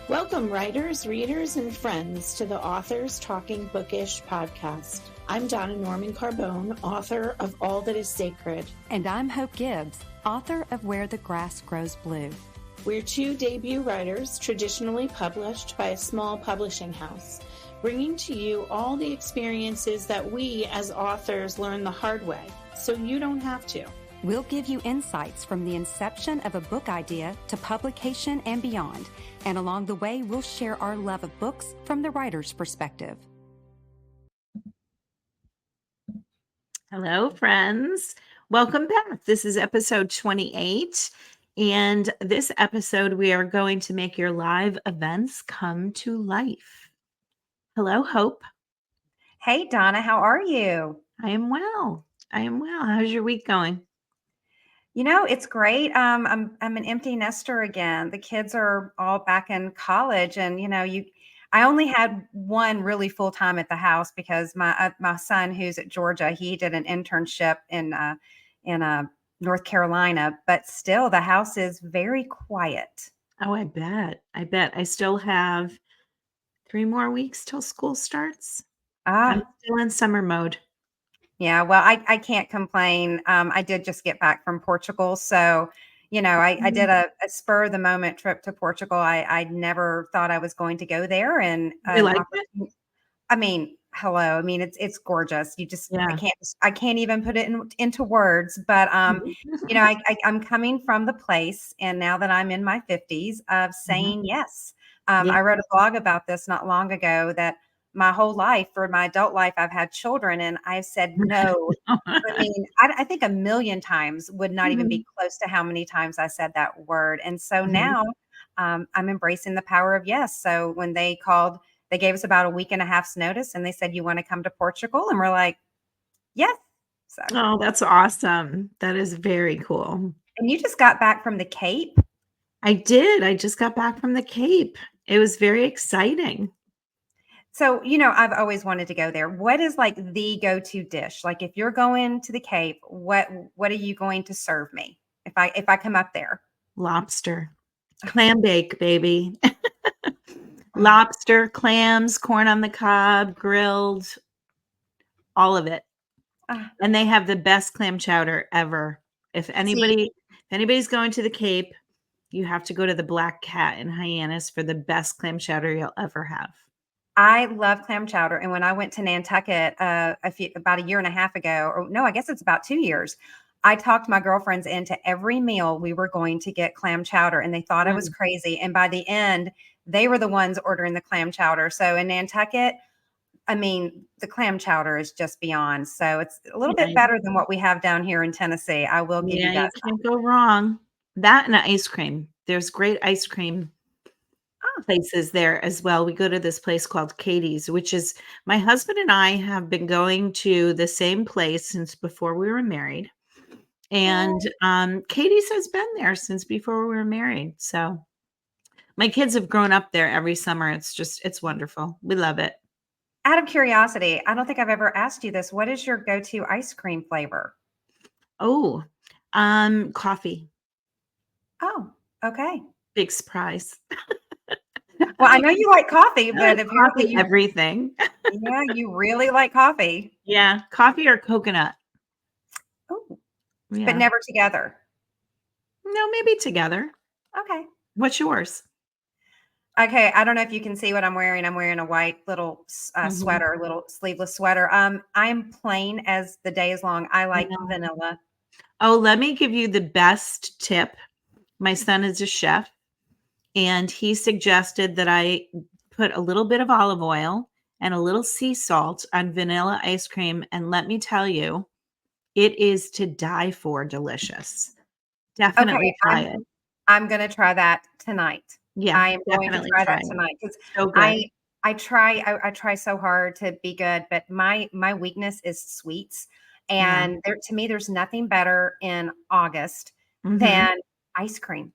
Welcome, writers, readers, and friends to the Authors Talking Bookish podcast. I'm Donna Norman Carbone, author of All That Is Sacred. And I'm Hope Gibbs, author of Where the Grass Grows Blue. We're two debut writers traditionally published by a small publishing house, bringing to you all the experiences that we as authors learn the hard way, so you don't have to. We'll give you insights from the inception of a book idea to publication and beyond. And along the way, we'll share our love of books from the writer's perspective. Hello, friends. Welcome back. This is episode 28. And this episode, we are going to make your live events come to life. Hello, Hope. Hey, Donna, how are you? I am well. How's your week going? You know, it's great. I'm an empty nester again. The kids are all back in college, and I only had one really full time at the house because my son, who's at Georgia, he did an internship in North Carolina. But still, the house is very quiet. Oh, I bet. I still have 3 more weeks till school starts. I'm still in summer mode. Yeah, well, I can't complain. I did just get back from Portugal. So, I did a spur of the moment trip to Portugal. I never thought I was going to go there. And You like it? I mean, hello. I mean, it's gorgeous. I can't even put it into words, but, I'm coming from the place. And now that I'm in my 50s of saying yes, I wrote a blog about this not long ago that my whole life, for my adult life, I've had children and I've said no. I mean, I think 1,000,000 times would not even be close to how many times I said that word. And so now I'm embracing the power of yes. So when they called, they gave us about a week and a half's notice and they said, "You want to come to Portugal?" And we're like, yes. So. Oh, that's awesome. That is very cool. And you just got back from the Cape? I did. I just got back from the Cape. It was very exciting. So, I've always wanted to go there. What is like the go-to dish? Like if you're going to the Cape, what are you going to serve me if I come up there? Lobster. Clam bake, baby. Lobster, clams, corn on the cob, grilled, all of it. And they have the best clam chowder ever. If anybody's going to the Cape, you have to go to the Black Cat in Hyannis for the best clam chowder you'll ever have. I love clam chowder. And when I went to Nantucket about a year and a half ago, or no, I guess it's about 2 years, I talked my girlfriends into every meal we were going to get clam chowder, and they thought I was crazy. And by the end, they were the ones ordering the clam chowder. So in Nantucket, I mean, the clam chowder is just beyond. So it's a little bit better than what we have down here in Tennessee. I will give you that. You can't go wrong. That and ice cream. There's great ice cream places there as well. We go to this place called Katie's, which is my husband and I have been going to the same place since before we were married. And Katie's has been there since before we were married. So my kids have grown up there every summer. It's wonderful. We love it. Out of curiosity, I don't think I've ever asked you this. What is your go-to ice cream flavor? Oh, coffee. Oh, okay. Big surprise. Well, I know you like coffee, but apparently everything. Yeah, you really like coffee. Yeah, coffee or coconut. Oh, yeah. But never together. No, maybe together. Okay. What's yours? Okay, I don't know if you can see what I'm wearing. I'm wearing a white little sweater, little sleeveless sweater. I'm plain as the day is long. I like vanilla. Oh, let me give you the best tip. My son is a chef. And he suggested that I put a little bit of olive oil and a little sea salt on vanilla ice cream. And let me tell you, it is to die for delicious. Definitely try it. I'm going to try that tonight. Yeah, I am going to try that tonight because I try so hard to be good, but my weakness is sweets. And to me, there's nothing better in August than ice cream.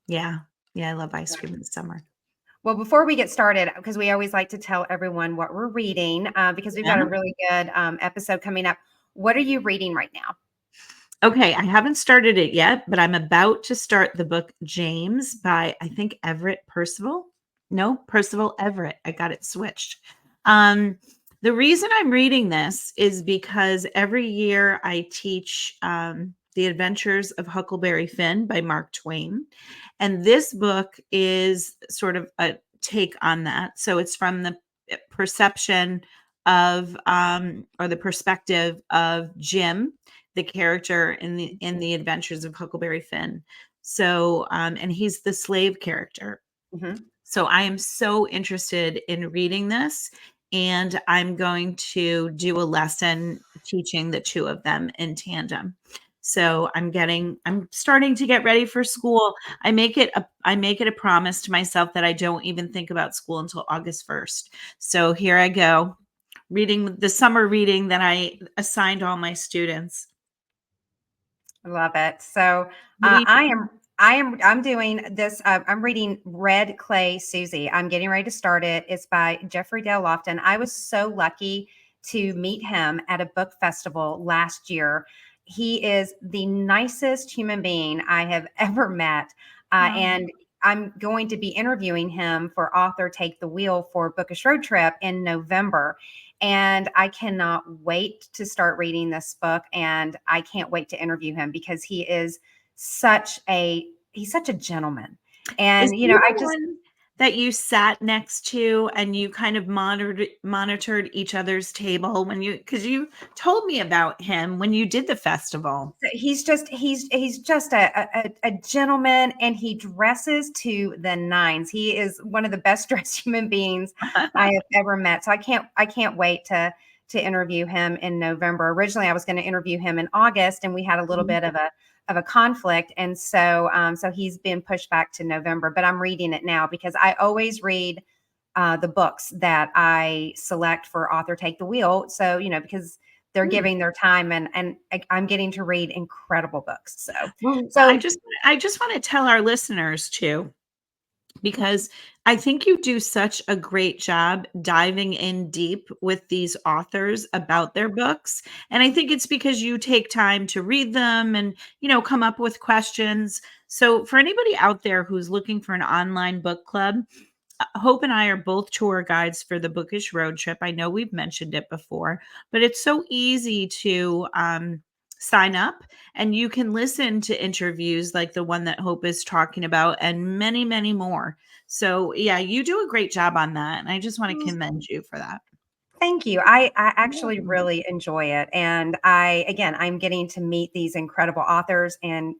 Yeah. Yeah, I love ice cream in the summer. Well, before we get started, because we always like to tell everyone what we're reading, because we've got a really good episode coming up. What are you reading right now? Okay, I haven't started it yet, but I'm about to start the book James by, I think, Everett Percival. No, Percival Everett. I got it switched. Um, the reason I'm reading this is because every year I teach The Adventures of Huckleberry Finn by Mark Twain. And this book is sort of a take on that. So it's from the perception of or the perspective of Jim, the character in the Adventures of Huckleberry Finn. So and he's the slave character. Mm-hmm. So I am so interested in reading this, and I'm going to do a lesson teaching the two of them in tandem. So I'm starting to get ready for school. I make it a promise to myself that I don't even think about school until August 1st. So here I go, reading the summer reading that I assigned all my students. Love it. So I'm doing this. I'm reading Red Clay Susie. I'm getting ready to start it. It's by Jeffrey Dale Lofton. I was so lucky to meet him at a book festival last year. He is the nicest human being I have ever met. And I'm going to be interviewing him for Author Take the Wheel for Bookish Road Trip in November. And I cannot wait to start reading this book. And I can't wait to interview him because he's such a gentleman. And, that you sat next to and you kind of monitored each other's table because you told me about him when you did the festival. He's just a gentleman, and he dresses to the nines. He is one of the best dressed human beings I have ever met. So I can't wait to interview him in November. Originally, I was going to interview him in August, and we had a little bit of a conflict. And so he's been pushed back to November, but I'm reading it now because I always read the books that I select for Author Take the Wheel. So, because they're giving their time, and I'm getting to read incredible books. So I just want to tell our listeners too, because I think you do such a great job diving in deep with these authors about their books. And I think it's because you take time to read them and, come up with questions. So for anybody out there who's looking for an online book club, Hope and I are both tour guides for the Bookish Road Trip. I know we've mentioned it before, but it's so easy to sign up, and you can listen to interviews like the one that Hope is talking about and many, many more. So yeah, you do a great job on that. And I just want to commend you for that. Thank you. I actually really enjoy it. And I'm getting to meet these incredible authors. And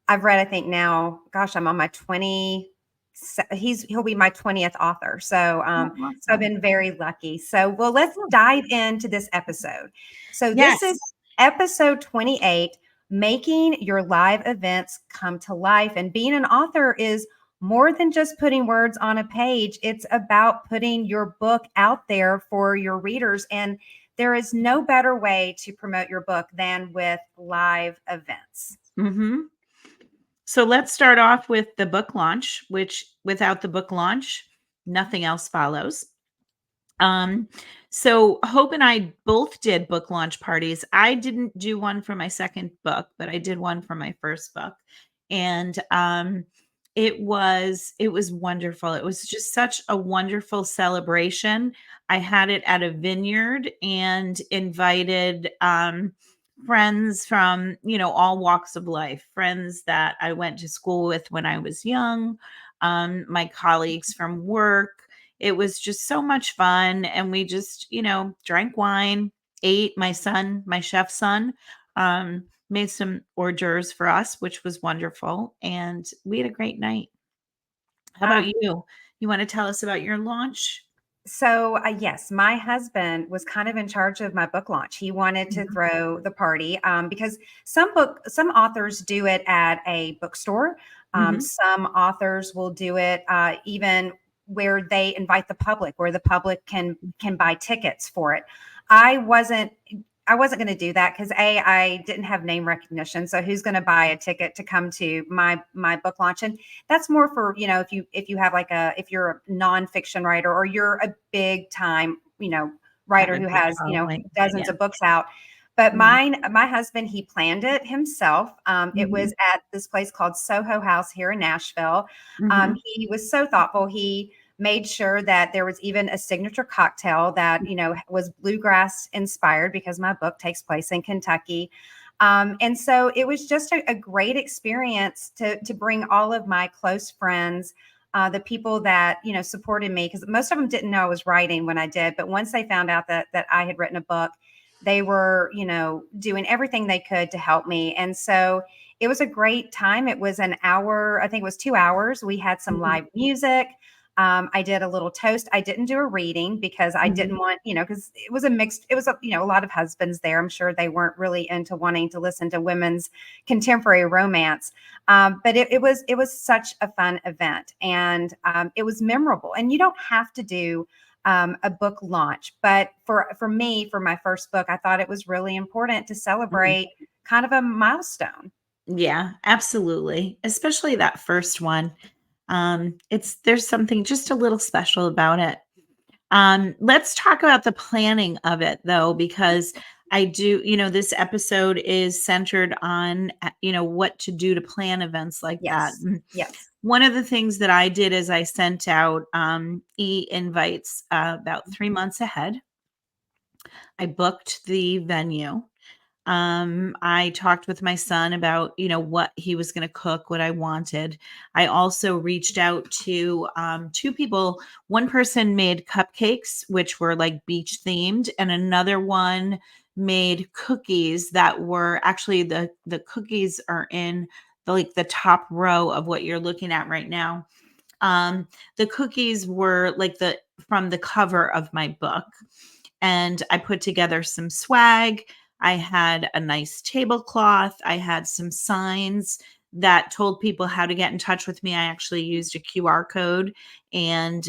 I've read, I think now, gosh, I'm on my 20. He'll be my 20th author. So, Awesome. So I've been very lucky. So, well, let's dive into this episode. So Yes. This is episode 28, making your live events come to life. And being an author is more than just putting words on a page. It's about putting your book out there for your readers. And there is no better way to promote your book than with live events. Mm-hmm. So let's start off with the book launch, which without the book launch, nothing else follows. So Hope and I both did book launch parties. I didn't do one for my second book, but I did one for my first book. And it was wonderful. It was just such a wonderful celebration. I had it at a vineyard and invited friends from, all walks of life, friends that I went to school with when I was young, my colleagues from work. It was just so much fun. And we just, drank wine, ate. My chef son, made some hors d'oeuvres for us, which was wonderful. And we had a great night. How about you? You want to tell us about your launch? So yes, my husband was kind of in charge of my book launch. He wanted to throw the party because some authors do it at a bookstore. Some authors will do it even where they invite the public, where the public can buy tickets for it. I wasn't going to do that because I didn't have name recognition. So who's going to buy a ticket to come to my book launch? And that's more for, if you have if you're a nonfiction writer or you're a big time, writer who has, dozens of books out. But my husband, he planned it himself. It was Mm-hmm. at this place called Soho House here in Nashville. Mm-hmm. He was so thoughtful. He made sure that there was even a signature cocktail that, was bluegrass inspired because my book takes place in Kentucky. And so it was just a great experience to bring all of my close friends, the people that, supported me, because most of them didn't know I was writing when I did. But once they found out that I had written a book, they were, doing everything they could to help me. And so it was a great time. It was an hour, I think it was 2 hours. We had some live music. I did a little toast. I didn't do a reading because I didn't want, because it was a lot of husbands there. I'm sure they weren't really into wanting to listen to women's contemporary romance. But it was such a fun event, and it was memorable. And you don't have to do a book launch, but for me, for my first book, I thought it was really important to celebrate kind of a milestone. Yeah, absolutely. Especially that first one. There's something just a little special about it. Let's talk about the planning of it though, because I do, this episode is centered on, what to do to plan events like that. Yes. Yes. One of the things that I did is I sent out e-invites about 3 months ahead. I booked the venue. I talked with my son about, what he was going to cook, what I wanted. I also reached out to two people. One person made cupcakes, which were like beach themed, and another one made cookies that were actually the cookies are in the top row of what you're looking at right now. The cookies were from the cover of my book, and I put together some swag. I had a nice tablecloth. I had some signs that told people how to get in touch with me. I actually used a QR code and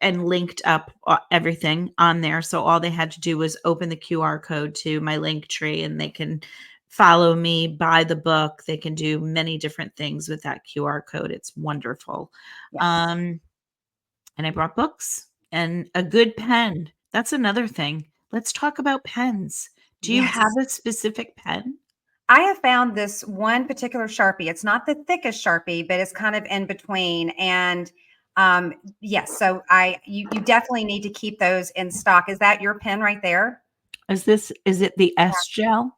linked up everything on there. So all they had to do was open the QR code to my link tree, and they can follow me, buy the book. They can do many different things with that QR code. It's wonderful. Yes. And I brought books and a good pen. That's another thing. Let's talk about pens. Do you have Yes. a specific pen? I have found this one particular Sharpie. It's not the thickest Sharpie, but it's kind of in between. And yes, so you definitely need to keep those in stock. Is that your pen right there? Is it the S gel?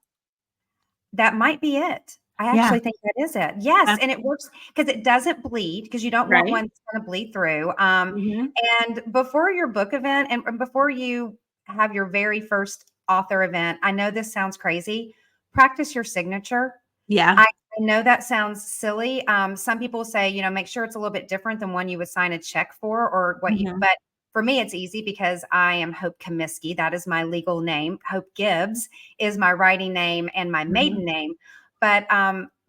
That might be it. I Yeah. actually think that is it. Yes, Uh, and it works because it doesn't bleed, because you don't want right. one that's gonna bleed through. Mhm. And before your book event and before you have your very first author event, I know this sounds crazy, practice your signature. Yeah. I know that sounds silly. Some people say, make sure it's a little bit different than one you would sign a check for, or Mhm. but for me, it's easy because I am Hope Comiskey. That is my legal name. Hope Gibbs is my writing name and my Mhm. maiden name. But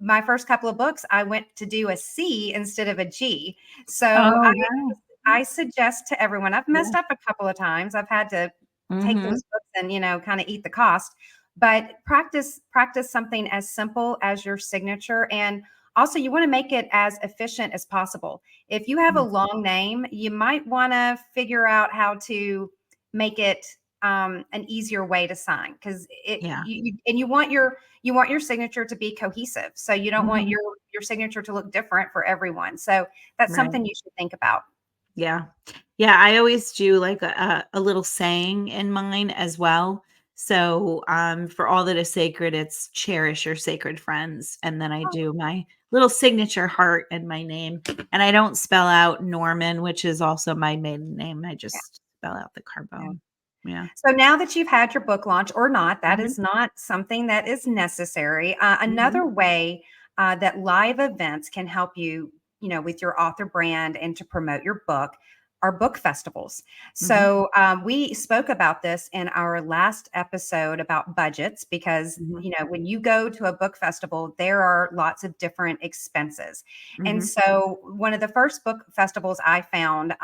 my first couple of books, I went to do a C instead of a G. So Oh, wow. I suggest to everyone, I've messed Yeah. up a couple of times. I've had to take Mhm. those books and, kind of eat the cost. But practice something as simple as your signature. And also, you want to make it as efficient as possible. If you have a Mm. long name, you might want to figure out how to make it an easier way to sign, because Yeah. you want your signature to be cohesive. So you don't want Mhm. your signature to look different for everyone. So that's Right. something you should think about. Yeah. Yeah, I always do like a little saying in mine as well. So, for all that is sacred, it's cherish your sacred friends. And then I do my little signature heart and my name. And I don't spell out Norman, which is also my maiden name. I Yeah. just spell out the Yeah. Carbone. Yeah. So now that you've had your book launch or not, that Mhm. is not something that is necessary. Mhm. Another way that live events can help you, with your author brand and to promote your book are book festivals. Mhm. So we spoke about this in our last episode about budgets, because, Mhm. when you go to a book festival, there are lots of different expenses. And Mhm. so one of the first book festivals I found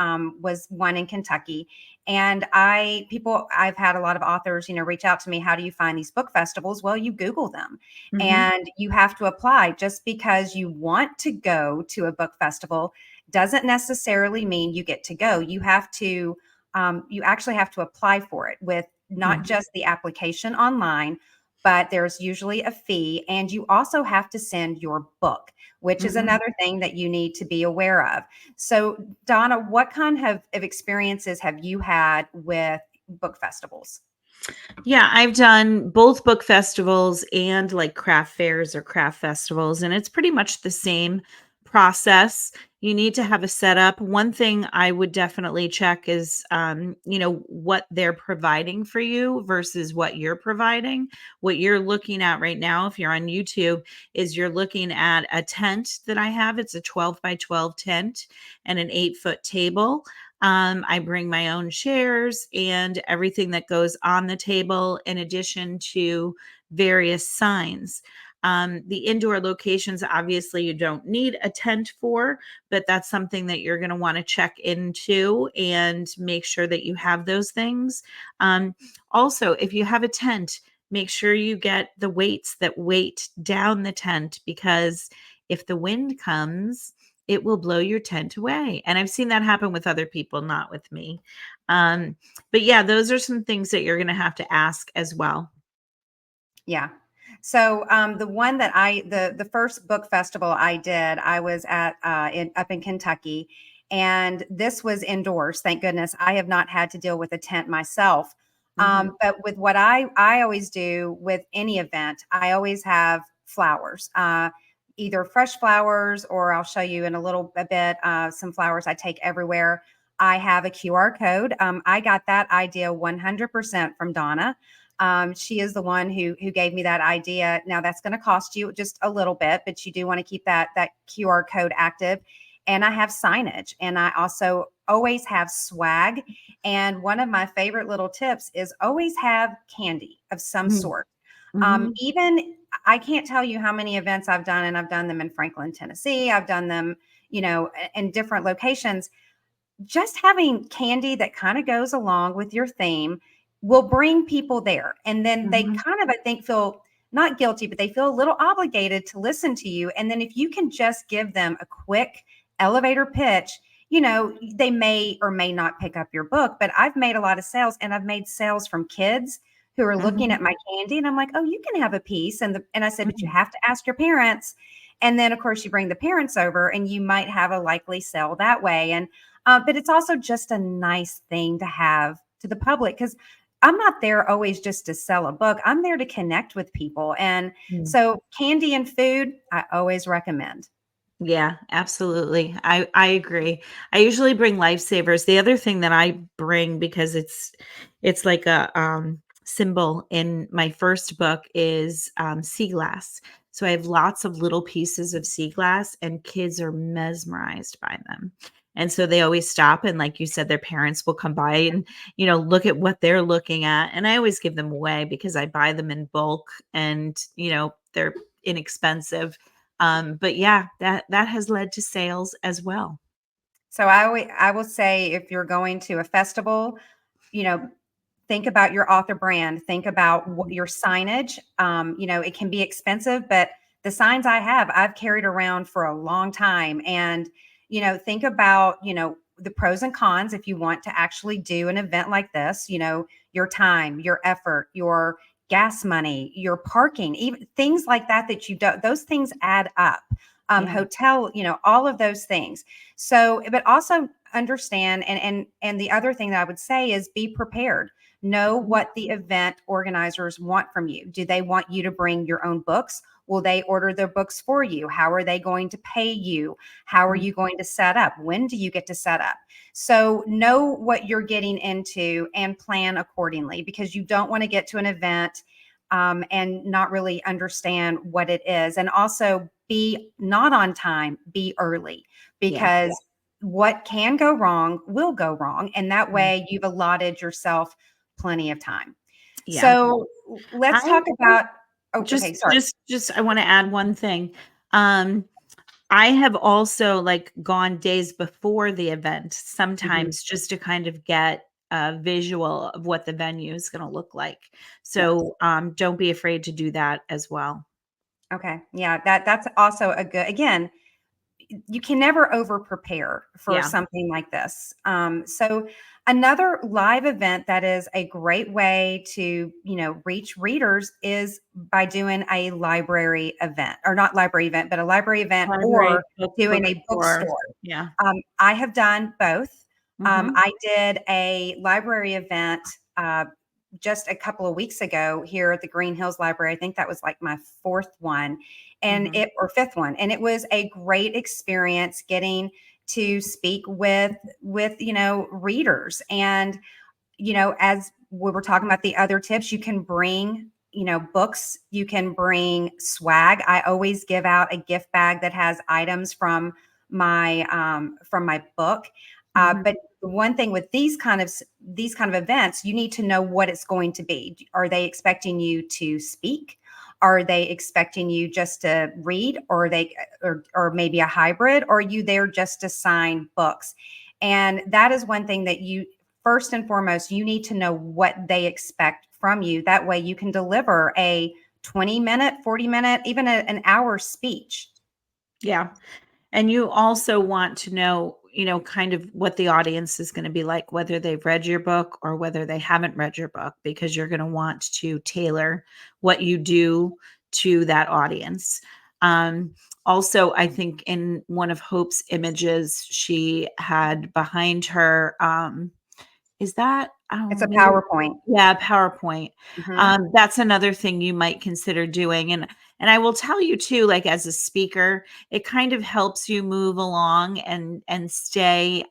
was one in Kentucky. And I've had a lot of authors, reach out to me. How do you find these book festivals? Well, you Google them Mhm. and you have to apply. Just because you want to go to a book festival doesn't necessarily mean you get to go. You actually have to apply for it with not just the application online, but there's usually a fee. And you also have to send your book, which is another thing that you need to be aware of. So, Donna, what kind of experiences have you had with book festivals? Yeah, I've done both book festivals and like craft fairs or craft festivals, and it's pretty much the same process. You need to have a setup. One thing I would definitely check is, what they're providing for you versus what you're providing. What you're looking at right now, if you're on YouTube, is you're looking at a tent that I have. It's a 12 by 12 tent and an 8-foot table. I bring my own chairs and everything that goes on the table, in addition to various signs. The indoor locations, obviously, you don't need a tent for, but that's something that you're going to want to check into and make sure that you have those things. Also, if you have a tent, make sure you get the weights that weight down the tent, because if the wind comes, it will blow your tent away. And I've seen that happen with other people, not with me. But yeah, those are some things that you're going to have to ask as well. Yeah. So the one that the first book festival I did, I was at up in Kentucky, and this was indoors. Thank goodness I have not had to deal with a tent myself. But with what I always do with any event, I always have flowers. Either fresh flowers, or I'll show you in a little bit some flowers I take everywhere. I have a QR code. I got that idea 100% from Donna. She is the one who gave me that idea. Now that's going to cost you just a little bit, but you do want to keep that QR code active. And I have signage, and I also always have swag. And one of my favorite little tips is always have candy of some sort. Even I can't tell you how many events I've done, and I've done them in Franklin, Tennessee. I've done them, in different locations. Just having candy that kind of goes along with your theme will bring people there. And then they kind of, I think, feel not guilty, but they feel a little obligated to listen to you. And then if you can just give them a quick elevator pitch, they may or may not pick up your book. But I've made a lot of sales, and I've made sales from kids who are looking at my candy, and I'm like, oh, you can have a piece. And I said, but you have to ask your parents. And then of course you bring the parents over, and you might have a likely sale that way. And, but it's also just a nice thing to have to the public, because I'm not there always just to sell a book. I'm there to connect with people. And so candy and food, I always recommend. Yeah, absolutely. I agree. I usually bring lifesavers. The other thing that I bring, because it's like a symbol in my first book, is sea glass. So I have lots of little pieces of sea glass, and kids are mesmerized by them. And so they always stop, and like you said, their parents will come by and, look at what they're looking at. And I always give them away because I buy them in bulk, and, they're inexpensive. But yeah, that has led to sales as well. So I will say, if you're going to a festival, think about your author brand, think about your signage. It can be expensive, but the signs I've carried around for a long time. And, think about, the pros and cons if you want to actually do an event like this, your time, your effort, your gas money, your parking, even things like that you don't, those things add up. Hotel, all of those things. So, but also understand, and the other thing that I would say is be prepared. Know what the event organizers want from you. Do they want you to bring your own books? Will they order their books for you? How are they going to pay you? How are you going to set up? When do you get to set up? So know what you're getting into and plan accordingly, because you don't want to get to an event and not really understand what it is. And also be not on time, be early, because what can go wrong will go wrong. And that way you've allotted yourself plenty of time. Yeah. So let's talk about, okay, sorry. Just, I want to add one thing. I have also gone days before the event sometimes just to kind of get a visual of what the venue is going to look like. So don't be afraid to do that as well. Okay. Yeah. That's also a good, again, you can never over prepare for something like this. So Another live event that is a great way to, reach readers is by doing a library event, or not library event, but a library event, Library, or doing a bookstore. bookstore. Yeah. I have done both. Mhm. I did a library event just a couple of weeks ago here at the Green Hills Library. I think that was like my fourth one, and Mhm. or fifth one, and it was a great experience getting to speak with readers. And as we were talking about the other tips, you can bring books, you can bring swag. I always give out a gift bag that has items from my book. Mhm. But the one thing with these kind of events, you need to know what it's going to be. Are they expecting you to speak? Are they expecting you just to read, or or maybe a hybrid? Or are you there just to sign books? And that is one thing that you first and foremost, you need to know what they expect from you. That way you can deliver a 20-minute, 40-minute, even an hour speech. Yeah. And you also want to know, kind of what the audience is going to be like, whether they've read your book or whether they haven't read your book, because you're going to want to tailor what you do to that audience. Also, I think in one of Hope's images, she had behind her, is that, oh, It's a maybe, PowerPoint. yeah, PowerPoint. Mhm. That's another thing you might consider doing. And I will tell you too, like as a speaker, it kind of helps you move along and stay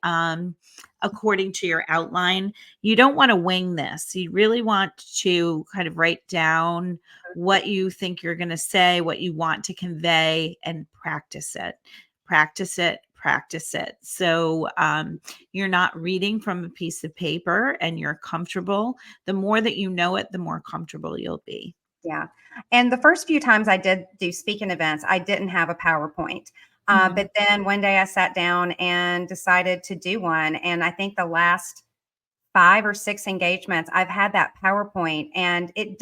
according to your outline. You don't want to wing this. You really want to kind of write down what you think you're going to say, what you want to convey, and practice it. Practice it, practice it. So you're not reading from a piece of paper and you're comfortable. The more that you know it, the more comfortable you'll be. Yeah. And the first few times I did do speaking events, I didn't have a PowerPoint. Mhm. But then one day I sat down and decided to do one. And I think the last 5 or 6 engagements, I've had that PowerPoint, and it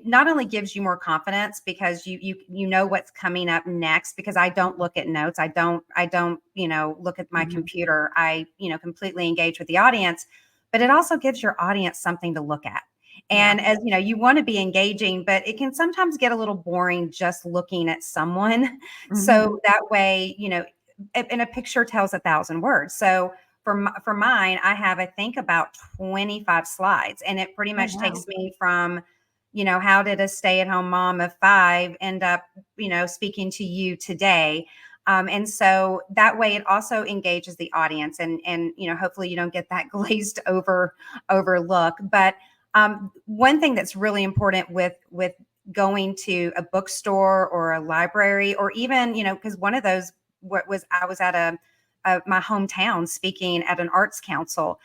not only gives you more confidence because you know what's coming up next, because I don't look at notes. I don't look at my Mhm. computer. I completely engage with the audience, but it also gives your audience something to look at. Yeah. And as you want to be engaging, but it can sometimes get a little boring just looking at someone. Mhm. So that way, and a picture tells 1,000 words. So for mine, I have, I think, about 25 slides, and it pretty Oh, much wow. takes me from how did a stay-at-home mom of 5 end up, speaking to you today? And so that way it also engages the audience, and hopefully you don't get that glazed over look. But one thing that's really important with going to a bookstore or a library, or even, because one of those, what was, I was at my hometown speaking at an arts council,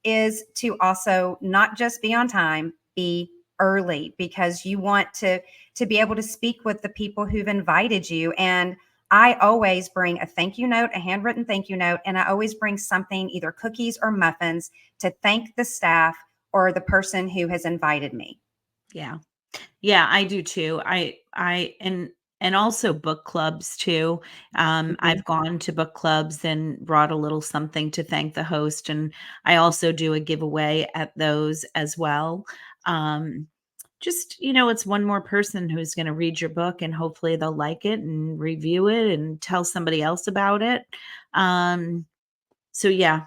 is to also not just be on time, be early, because you want to be able to speak with the people who've invited you. And I always bring a thank you note, a handwritten thank you note, and I always bring something, either cookies or muffins, to thank the staff or the person who has invited me. Yeah. Yeah, I do too. And also book clubs too. Mhm. I've gone to book clubs and brought a little something to thank the host, and I also do a giveaway at those as well. Um, just, it's one more person who's going to read your book, and hopefully they'll like it and review it and tell somebody else about it. So yeah.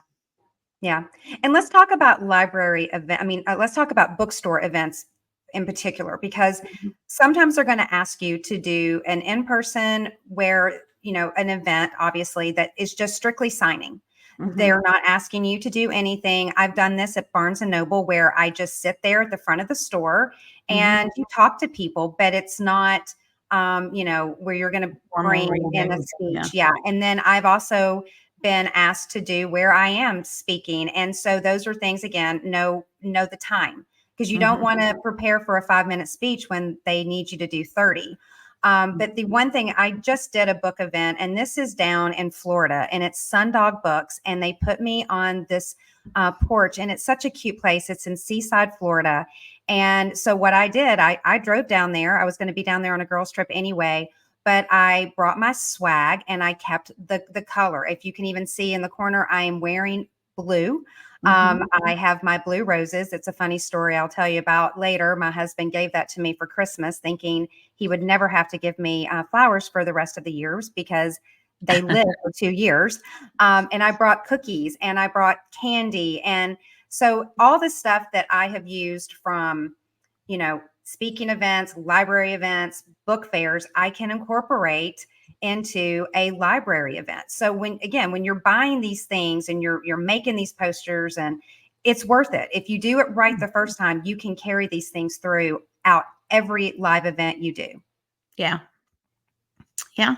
Yeah. And let's talk about let's talk about bookstore events in particular, because Mhm. sometimes they're going to ask you to do an in-person, where, an event, obviously, that is just strictly signing. Mhm. They're not asking you to do anything. I've done this at Barnes and Noble, where I just sit there at the front of the store Mhm. and you talk to people, but it's not, where you're going to Formal bring in a reading. Yeah. speech. Yeah. And then I've also been asked to do where I am speaking. And so those are things, again, know the time, because you don't Mhm. want to prepare for a 5-minute speech when they need you to do 30. But the one thing, I just did a book event, and this is down in Florida, and it's Sundog Books, and they put me on this porch, and it's such a cute place. It's in Seaside, Florida. And so what I did, I drove down there. I was going to be down there on a girls trip anyway, but I brought my swag, and I kept the color. If you can even see in the corner, I am wearing blue. I have my blue roses. It's a funny story I'll tell you about later. My husband gave that to me for Christmas, thinking he would never have to give me flowers for the rest of the years because they live for 2 years. And I brought cookies and I brought candy. And so all the stuff that I have used from, speaking events, library events, book fairs, I can incorporate into a library event. So when you're buying these things and you're making these posters, and it's worth it. If you do it right the first time, you can carry these things throughout every live event you do. Yeah. Yeah.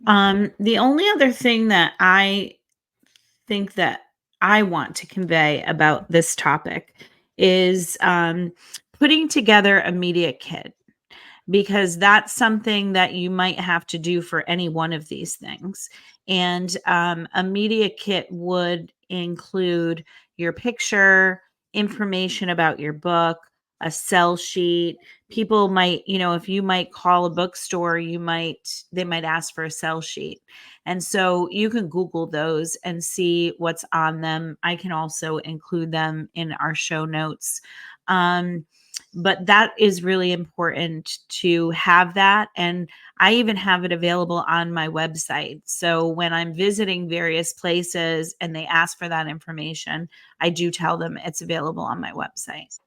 The only other thing that I think that I want to convey about this topic is putting together a media kit, because that's something that you might have to do for any one of these things. And a media kit would include your picture, information about your book, a sell sheet. People might, if you might call a bookstore, they might ask for a sell sheet. And so you can Google those and see what's on them. I can also include them in our show notes. But that is really important to have that. And I even have it available on my website. So when I'm visiting various places and they ask for that information, I do tell them it's available on my website.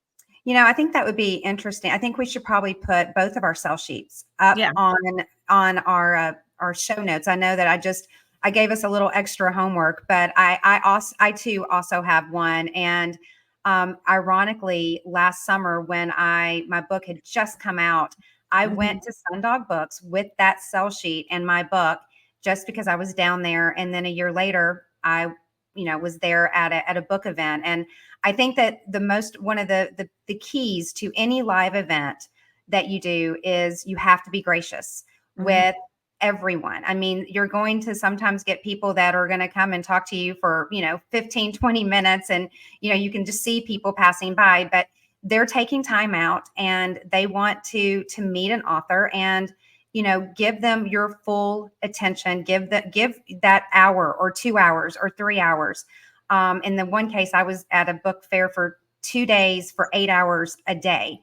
I think that would be interesting. I think we should probably put both of our sell sheets up on our show notes. I know that I gave us a little extra homework, but I too also have one. And ironically, last summer when my book had just come out, I went to Sundog Books with that sell sheet and my book, just because I was down there. And then a year later, I was there at a book event. And I think that one of the keys to any live event that you do is you have to be gracious with everyone. I mean, you're going to sometimes get people that are going to come and talk to you for, 15, 20 minutes. And, you can just see people passing by, but they're taking time out and they want to meet an author and, give them your full attention, give that hour or 2 hours or 3 hours. In the one case, I was at a book fair for 2 days for 8 hours a day.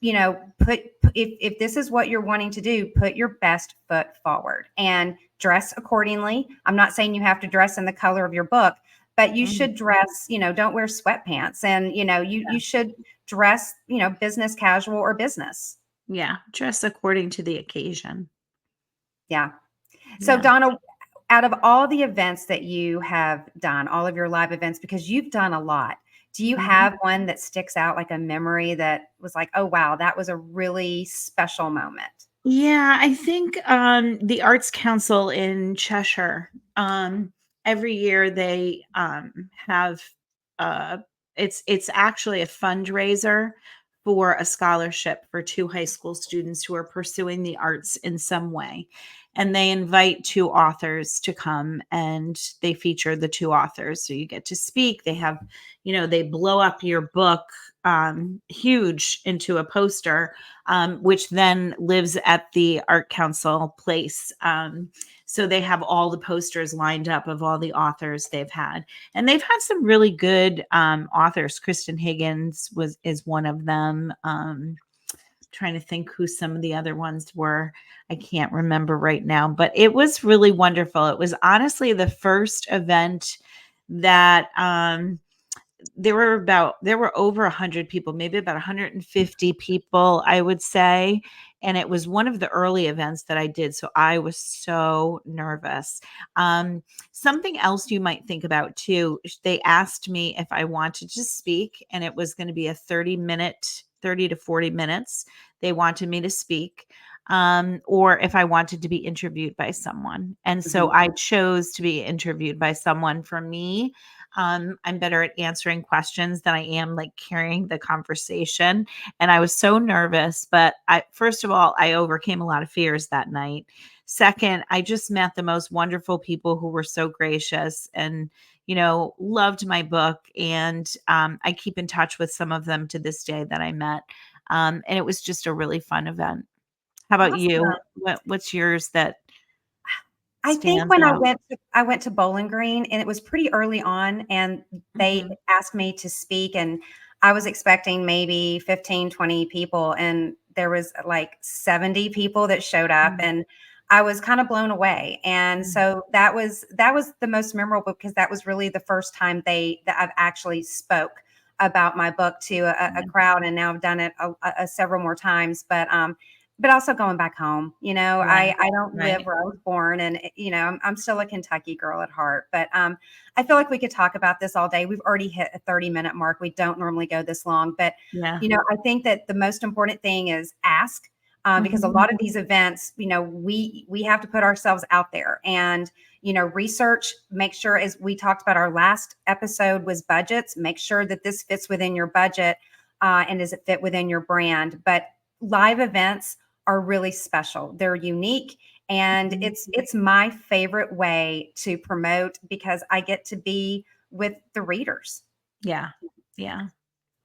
If this is what you're wanting to do, put your best foot forward and dress accordingly. I'm not saying you have to dress in the color of your book, but you should dress, don't wear sweatpants, and, you should dress, business casual or business. Yeah. Dress according to the occasion. Yeah. So Donna, out of all the events that you have done, all of your live events, because you've done a lot, do you have one that sticks out, like a memory that was like, oh, wow, that was a really special moment? Yeah, I think the Arts Council in Cheshire, every year they have it's actually a fundraiser for a scholarship for 2 high school students who are pursuing the arts in some way. And they invite 2 authors to come and they feature the 2 authors. So you get to speak. They have, they blow up your book huge into a poster, which then lives at the Art Council place. So they have all the posters lined up of all the authors they've had. And they've had some really good authors. Kristen Higgins is one of them. Trying to think who some of the other ones were. I can't remember right now, but it was really wonderful. It was honestly the first event that there were over 100 people, maybe about 150 people, I would say. And it was one of the early events that I did. So I was so nervous. Something else you might think about too, they asked me if I wanted to speak, and it was going to be a 30 to 40 minutes. They wanted me to speak, or if I wanted to be interviewed by someone. And so I chose to be interviewed by someone. For me, I'm better at answering questions than I am like carrying the conversation. And I was so nervous, but first of all, I overcame a lot of fears that night. Second, I just met the most wonderful people who were so gracious and, loved my book. And I keep in touch with some of them to this day that I met. And it was just a really fun event. How about you? What's yours that I think when I went to Bowling Green, and it was pretty early on, and they asked me to speak, and I was expecting maybe 15, 20 people, and there was like 70 people that showed up, and I was kind of blown away. And so that was the most memorable, because that was really the first time that I've actually spoke about my book to a crowd, and now I've done it several more times. But also going back home, I don't live where I was born, and I'm still a Kentucky girl at heart. But I feel like we could talk about this all day. We've already hit a 30-minute mark. We don't normally go this long, but I think that the most important thing is ask, because a lot of these events, we have to put ourselves out there and research. Make sure, as we talked about, our last episode was budgets. Make sure that this fits within your budget, and does it fit within your brand. But live events are really special. They're unique, and it's my favorite way to promote, because I get to be with the readers. Yeah.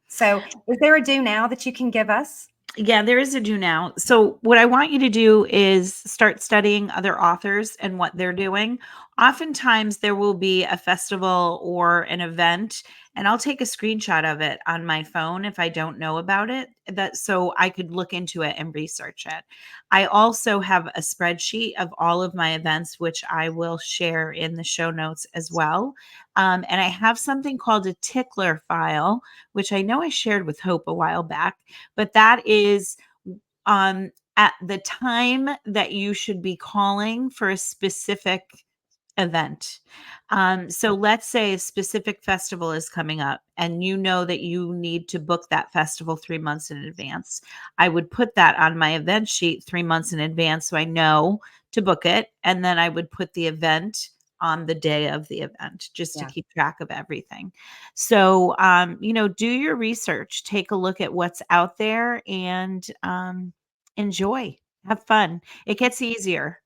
So is there a do now that you can give us? Yeah, there is a do now. So what I want you to do is start studying other authors and what they're doing. Oftentimes there will be a festival or an event, and I'll take a screenshot of it on my phone if I don't know about it, so I could look into it and research it. I also have a spreadsheet of all of my events, which I will share in the show notes as well. And I have something called a tickler file, which I know I shared with Hope a while back, but that is at the time that you should be calling for a specific event. So let's say a specific festival is coming up, and you know that you need to book that festival 3 months in advance. I would put that on my event sheet 3 months in advance, so I know to book it. And then I would put the event on the day of the event, just to keep track of everything. So, do your research, take a look at what's out there, and enjoy, have fun. It gets easier.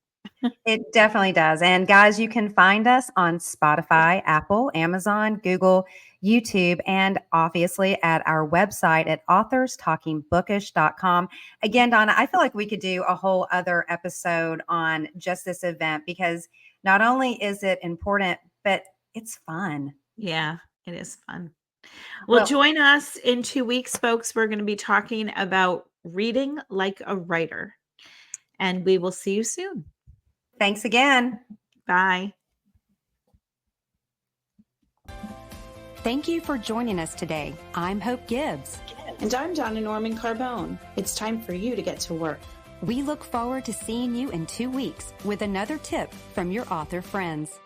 It definitely does. And guys, you can find us on Spotify, Apple, Amazon, Google, YouTube, and obviously at our website at authorstalkingbookish.com. Again, Donna, I feel like we could do a whole other episode on just this event, because not only is it important, but it's fun. Yeah, it is fun. Well, join us in 2 weeks, folks. We're going to be talking about reading like a writer, and we will see you soon. Thanks again. Bye. Thank you for joining us today. I'm Hope Gibbs. And I'm Donna Norman Carbone. It's time for you to get to work. We look forward to seeing you in 2 weeks with another tip from your author friends.